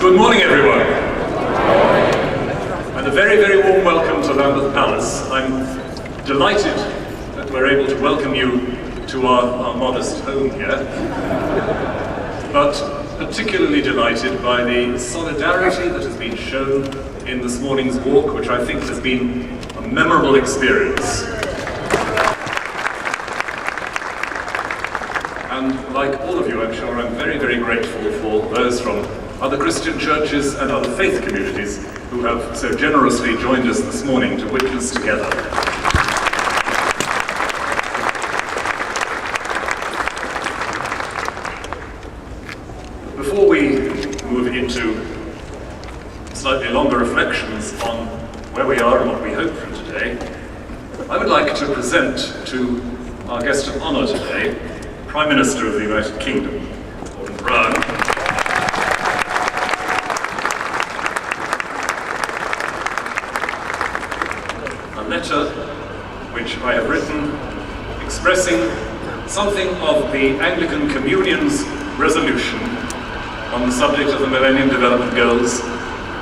Good morning, everyone. And a very, very warm welcome to Lambeth Palace. I'm delighted that we're able to welcome you to our modest home here, but particularly delighted by the solidarity that has been shown in this morning's walk, which I think has been a memorable experience. And like all of you, I'm sure I'm very, very grateful for those from other Christian churches and other faith communities who have so generously joined us this morning to witness together. Before we move into slightly longer reflections on where we are and what we hope from today, I would like to present to our guest of honour today, Prime Minister of the United Kingdom, Gordon Brown. A letter which I have written expressing something of the Anglican Communion's resolution on the subject of the Millennium Development Goals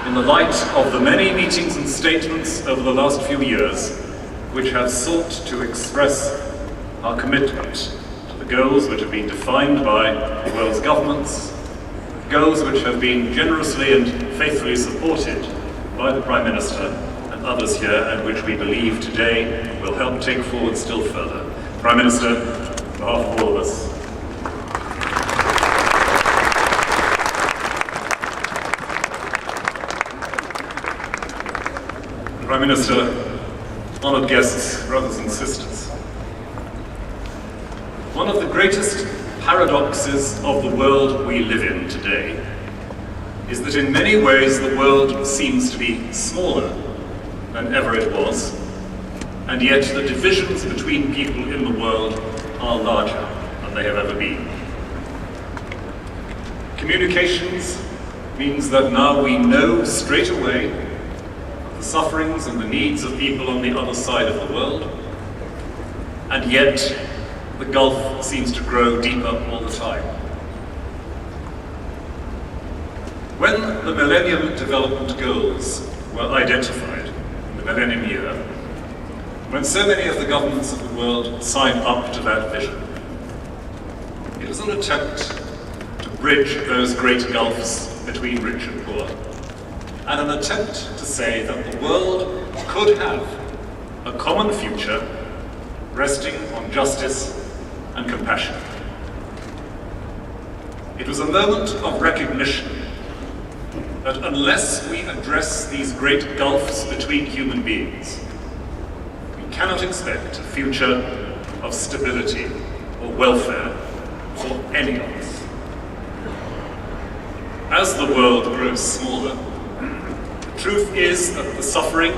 in the light of the many meetings and statements over the last few years which have sought to express our commitment to the goals which have been defined by the world's governments, goals which have been generously and faithfully supported by the Prime Minister and others here, and which we believe today will help take forward still further. Prime Minister, on behalf of all of us, Prime Minister, honoured guests, brothers and sisters. One of the greatest paradoxes of the world we live in today is that in many ways the world seems to be smaller than ever it was, and yet the divisions between people in the world are larger than they have ever been. Communications means that now we know straight away the sufferings and the needs of people on the other side of the world, and yet the gulf seems to grow deeper all the time. When the Millennium Development Goals were identified in the Millennium Year, when so many of the governments of the world signed up to that vision, it was an attempt to bridge those great gulfs between rich and poor, and an attempt to say that the world could have a common future resting on justice and compassion. It was a moment of recognition that unless we address these great gulfs between human beings, we cannot expect a future of stability or welfare for any of us. As the world grows smaller, the truth is that the suffering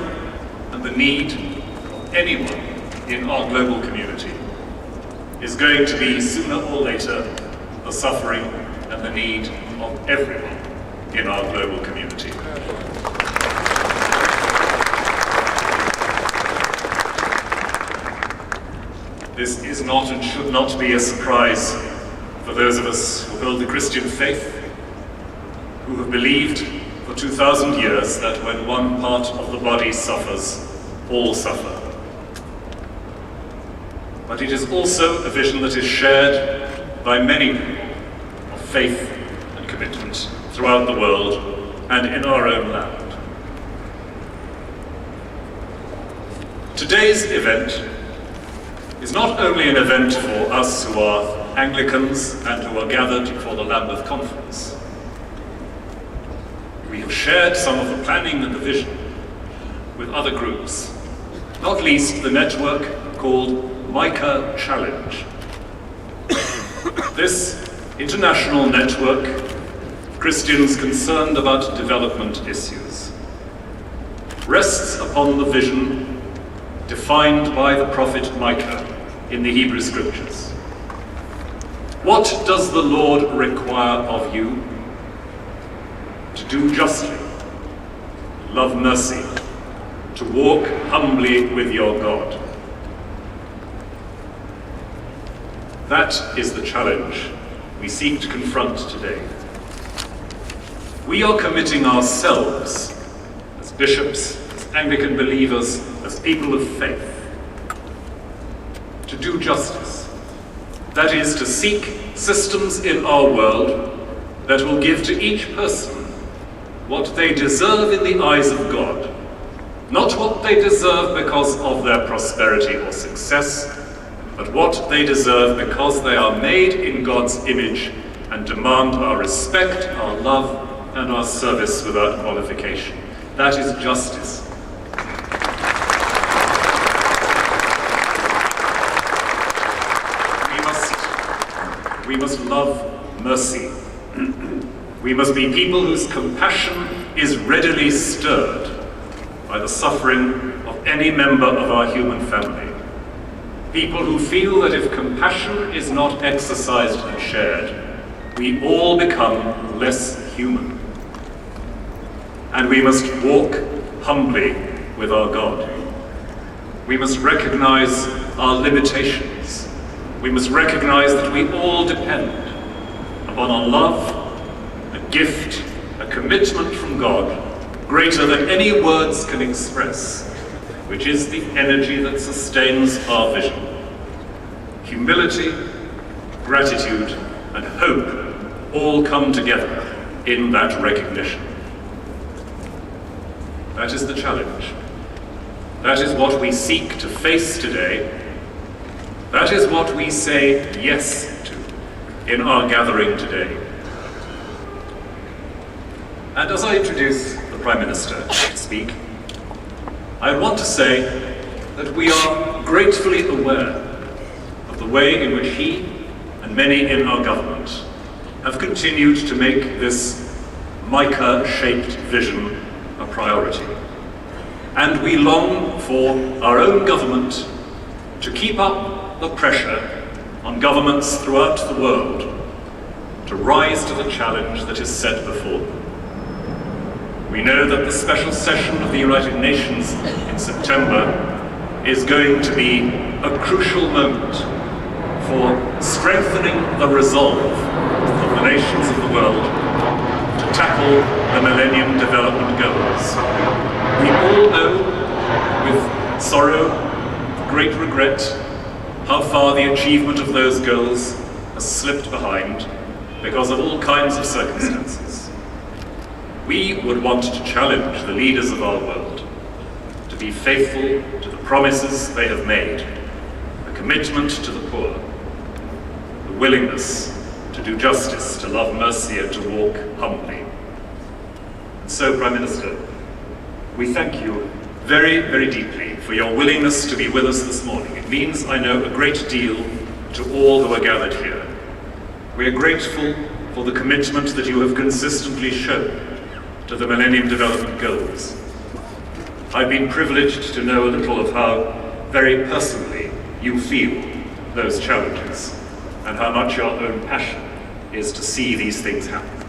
and the need of anyone in our global community is going to be sooner or later the suffering and the need of everyone in our global community. This is not and should not be a surprise for those of us who hold the Christian faith, who have believed for 2,000 years that when one part of the body suffers, all suffer. But it is also a vision that is shared by many people of faith and commitment throughout the world and in our own land. Today's event is not only an event for us who are Anglicans and who are gathered for the Lambeth Conference. We have shared some of the planning and the vision with other groups, not least the network called Micah Challenge. This international network of Christians concerned about development issues rests upon the vision defined by the prophet Micah in the Hebrew Scriptures. What does the Lord require of you? To do justly, love mercy, to walk humbly with your God. That is the challenge we seek to confront today. we are committing ourselves as bishops, as Anglican believers, as people of faith, to do justice. That is, to seek systems in our world that will give to each person what they deserve in the eyes of God, not what they deserve because of their prosperity or success, but what they deserve because they are made in God's image and demand our respect, our love, and our service without qualification. That is justice. We must love mercy. We must be people whose compassion is readily stirred by the suffering of any member of our human family. People who feel that if compassion is not exercised and shared, we all become less human. And we must walk humbly with our God. We must recognize our limitations. We must recognize that we all depend upon a love, a gift, a commitment from God greater than any words can express, which is the energy that sustains our vision. Humility, gratitude, and hope all come together in that recognition. That is the challenge. That is what we seek to face today. That is what we say yes to in our gathering today. And as I introduce the Prime Minister to speak, I want to say that we are gratefully aware of the way in which he and many in our government have continued to make this mica-shaped vision a priority. And we long for our own government to keep up the pressure on governments throughout the world to rise to the challenge that is set before them. We know that the special session of the United Nations in September is going to be a crucial moment for strengthening the resolve of the nations of the world to tackle the Millennium Development Goals. We all know, with sorrow, great regret, how far the achievement of those goals has slipped behind because of all kinds of circumstances. We would want to challenge the leaders of our world to be faithful to the promises they have made, the commitment to the poor, the willingness to do justice, to love mercy, and to walk humbly. And so, Prime Minister, we thank you very, very deeply for your willingness to be with us this morning. It means, I know, a great deal to all who are gathered here. We are grateful for the commitment that you have consistently shown to the Millennium Development Goals. I've been privileged to know a little of how very personally you feel those challenges and how much your own passion is to see these things happen.